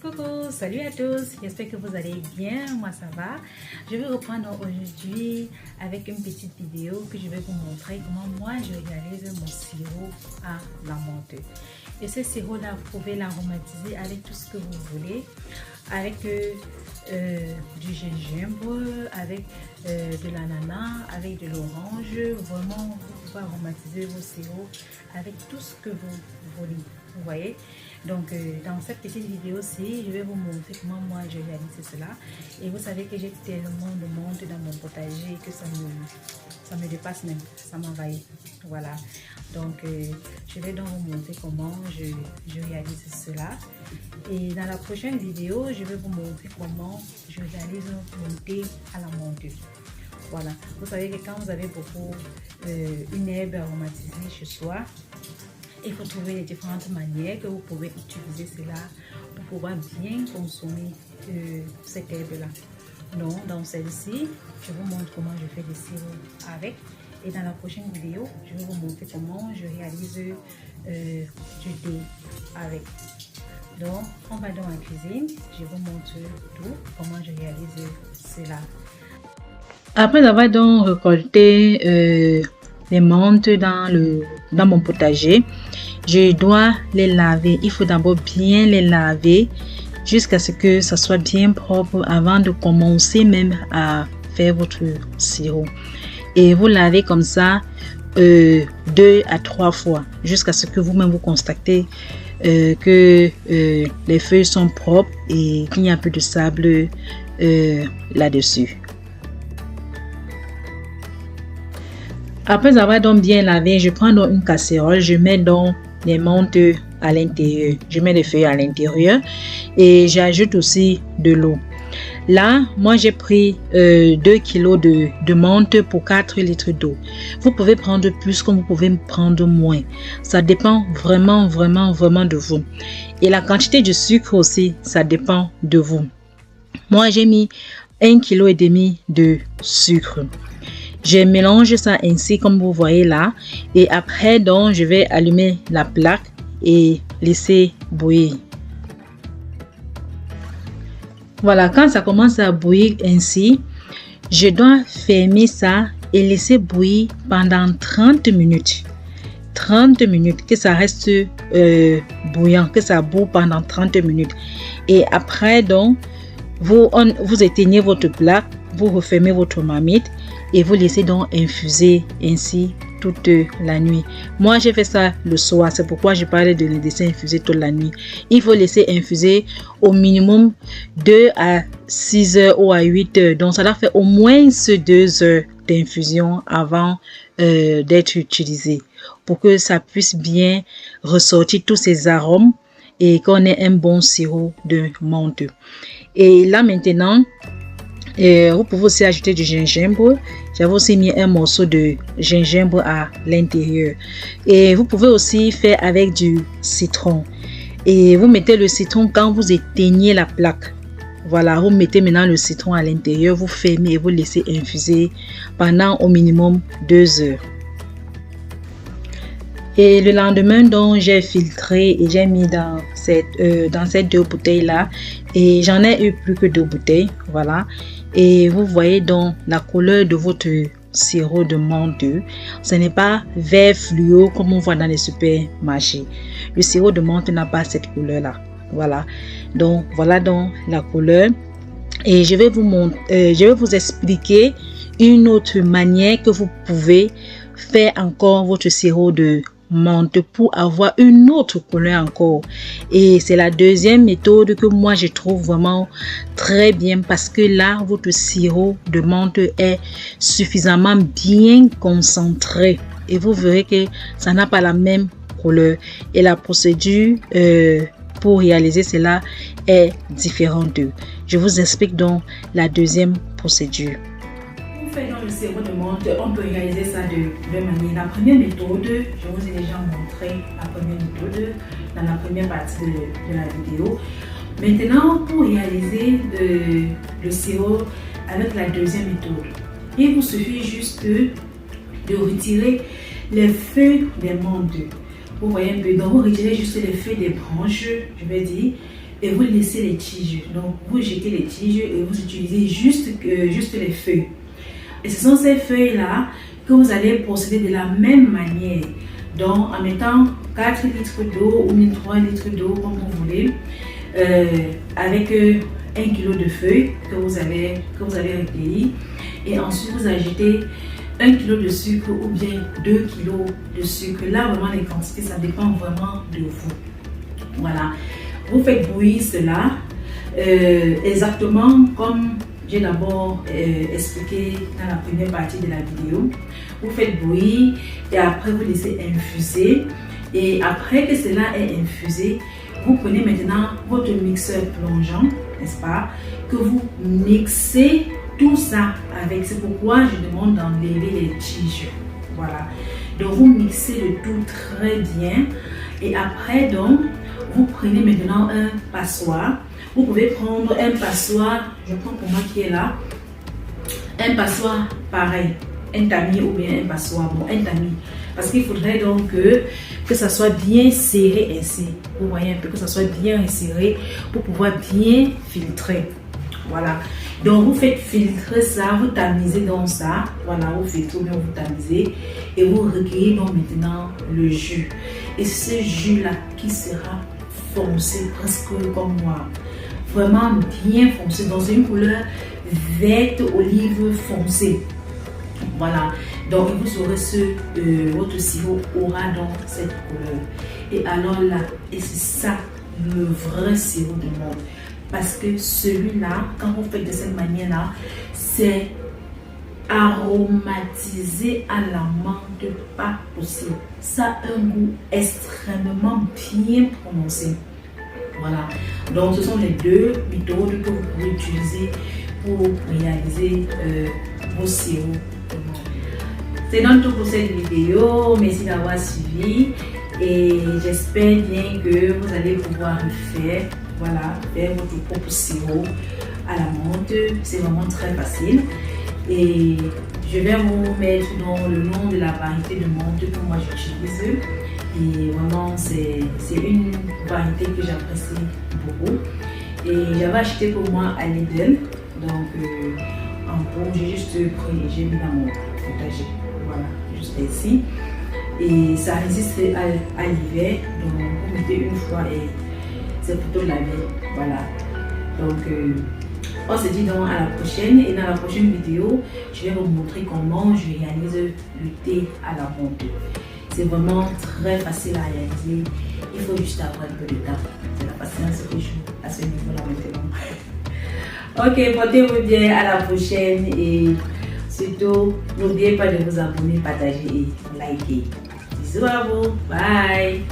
Coucou, salut à tous, j'espère que vous allez bien, moi ça va. Je vais reprendre aujourd'hui avec une petite vidéo que je vais vous montrer comment moi je réalise mon sirop à la menthe. Et ce sirop là, vous pouvez l'aromatiser avec tout ce que vous voulez, avec du gingembre, avec de l'ananas, avec de l'orange. Vraiment, vous pouvez aromatiser vos sirops avec tout ce que vous voulez, vous voyez. Donc dans cette petite vidéo-ci, je vais vous montrer comment moi je réalise cela. Et vous savez que j'ai tellement de menthe dans mon potager que ça me dépasse même, ça m'envahit. Voilà, donc je vais donc vous montrer comment je réalise cela. Et dans la prochaine vidéo, je vais vous montrer comment je réalise mon thé à la menthe. Voilà, vous savez que quand vous avez beaucoup une herbe aromatisée chez soi, il faut trouver les différentes manières que vous pouvez utiliser cela pour pouvoir bien consommer cette herbe-là. Donc, dans celle-ci, je vous montre comment je fais des sirops avec. Et dans la prochaine vidéo, je vais vous montrer comment je réalise du thé avec. Donc, on va dans la cuisine. Je vous montre tout, comment je réalise cela. Après avoir donc récolté les menthes dans mon potager, je dois les laver. Il faut d'abord bien les laver jusqu'à ce que ça soit bien propre avant de commencer même à faire votre sirop. Et vous lavez comme ça 2 à 3 fois jusqu'à ce que vous-même vous constatez que les feuilles sont propres et qu'il n'y a plus de sable là-dessus. Après avoir donc bien lavé, je prends donc une casserole, je mets donc les menthes à l'intérieur, je mets les feuilles à l'intérieur et j'ajoute aussi de l'eau. Là, moi j'ai pris 2 kg de menthe pour 4 litres d'eau. Vous pouvez prendre plus comme vous pouvez prendre moins. Ça dépend vraiment de vous. Et la quantité de sucre aussi, ça dépend de vous. Moi j'ai mis 1,5 kg de sucre. Je mélange ça ainsi comme vous voyez là. Et après donc je vais allumer la plaque et laisser bouillir. Voilà, quand ça commence à bouillir ainsi, je dois fermer ça et laisser bouillir pendant 30 minutes. 30 minutes, que ça reste bouillant, que ça boue pendant 30 minutes. Et après donc, vous éteignez votre plaque, vous refermez votre marmite et vous laissez donc infuser ainsi toute la nuit. Moi j'ai fait ça le soir, c'est pourquoi je parlais de le laisser infuser toute la nuit. Il faut laisser infuser au minimum 2 à 6 heures ou à 8 heures. Donc ça doit faire au moins 2 heures d'infusion avant d'être utilisé pour que ça puisse bien ressortir tous ces arômes et qu'on ait un bon sirop de menthe. Et là maintenant, vous pouvez aussi ajouter du gingembre. J'avais aussi mis un morceau de gingembre à l'intérieur. Et vous pouvez aussi faire avec du citron. Et vous mettez le citron quand vous éteignez la plaque. Voilà, vous mettez maintenant le citron à l'intérieur, vous fermez et vous laissez infuser pendant au minimum 2 heures. Et le lendemain, donc, j'ai filtré et j'ai mis dans ces 2 bouteilles là. Et j'en ai eu plus que 2 bouteilles. Voilà. Et vous voyez donc la couleur de votre sirop de menthe. Ce n'est pas vert fluo comme on voit dans les supermarchés. Le sirop de menthe n'a pas cette couleur là. Voilà. Donc, voilà donc la couleur. Et je vais vous expliquer une autre manière que vous pouvez faire encore votre sirop de menthe pour avoir une autre couleur encore. Et c'est la deuxième méthode que moi je trouve vraiment très bien parce que là votre sirop de menthe est suffisamment bien concentré et vous verrez que ça n'a pas la même couleur et la procédure pour réaliser cela est différente. Je vous explique donc la deuxième procédure. Dans le sirop de menthe, on peut réaliser ça de 2 manières. La première méthode, je vous ai déjà montré la première méthode dans la première partie de la vidéo. Maintenant, pour réaliser le sirop avec la deuxième méthode, il vous suffit juste de retirer les feuilles des menthes. Vous voyez un peu, donc vous retirez juste les feuilles des branches, je vais dire, et vous laissez les tiges. Donc vous jetez les tiges et vous utilisez juste les feuilles. Et ce sont ces feuilles-là que vous allez procéder de la même manière. Donc en mettant 4 litres d'eau ou bien 3 litres d'eau comme vous voulez, avec 1 kg de feuilles que vous avez recueilli. Et ensuite vous ajoutez 1 kg de sucre ou bien 2 kg de sucre. Là vraiment les quantités ça dépend vraiment de vous. Voilà. Vous faites bouillir cela exactement comme j'ai d'abord expliqué dans la première partie de la vidéo. Vous faites bouillir et après vous laissez infuser. Et après que cela est infusé, vous prenez maintenant votre mixeur plongeant, n'est-ce pas, que vous mixez tout ça avec. C'est pourquoi je demande d'enlever les tiges. Voilà. Donc vous mixez le tout très bien. Et après donc, vous prenez maintenant un passoire. Vous pouvez prendre un passoire, je prends pour moi qui est là, un passoire pareil, un tamis ou bien un passoire, bon un tamis. Parce qu'il faudrait donc que ça soit bien serré ainsi. Vous voyez un peu que ça soit bien serré pour pouvoir bien filtrer. Voilà. Donc vous faites filtrer ça, vous tamisez dans ça. Voilà, vous filtrez bien, vous tamisez et vous recueillez donc maintenant le jus. Et ce jus là qui sera foncé presque comme moi. Vraiment bien foncé dans une couleur verte olive foncée. Voilà, donc vous aurez votre sirop aura donc cette couleur. Et alors là, et c'est ça le vrai sirop du monde. Parce que celui-là, quand vous faites de cette manière-là, c'est aromatisé à la menthe, pas possible. Ça a un goût extrêmement bien prononcé. Voilà, donc ce sont les deux méthodes que vous pouvez utiliser pour réaliser vos sirops. C'est donc tout pour cette vidéo. Merci d'avoir suivi et j'espère bien que vous allez pouvoir le faire. Voilà, faire votre propre sirop à la menthe. C'est vraiment très facile. Et je vais vous mettre dans le nom de la variété de menthe que moi j'utilise. Et vraiment, c'est une variété que j'apprécie beaucoup. Et j'avais acheté pour moi à Lidl. Donc, en gros, j'ai juste pris et j'ai mis dans mon potager. Voilà, juste ici. Et ça résiste à l'hiver. Donc, vous mettez une fois et c'est plutôt lavé. Voilà. Donc, on se dit donc à la prochaine. Et dans la prochaine vidéo, je vais vous montrer comment je réalise le thé à la menthe. C'est vraiment très facile à réaliser. Il faut juste avoir un peu de temps. C'est la patience que je joue à ce niveau-là maintenant. Ok, portez-vous bien, à la prochaine. Et surtout, n'oubliez pas de vous abonner, partager et liker. Bisous à vous. Bye.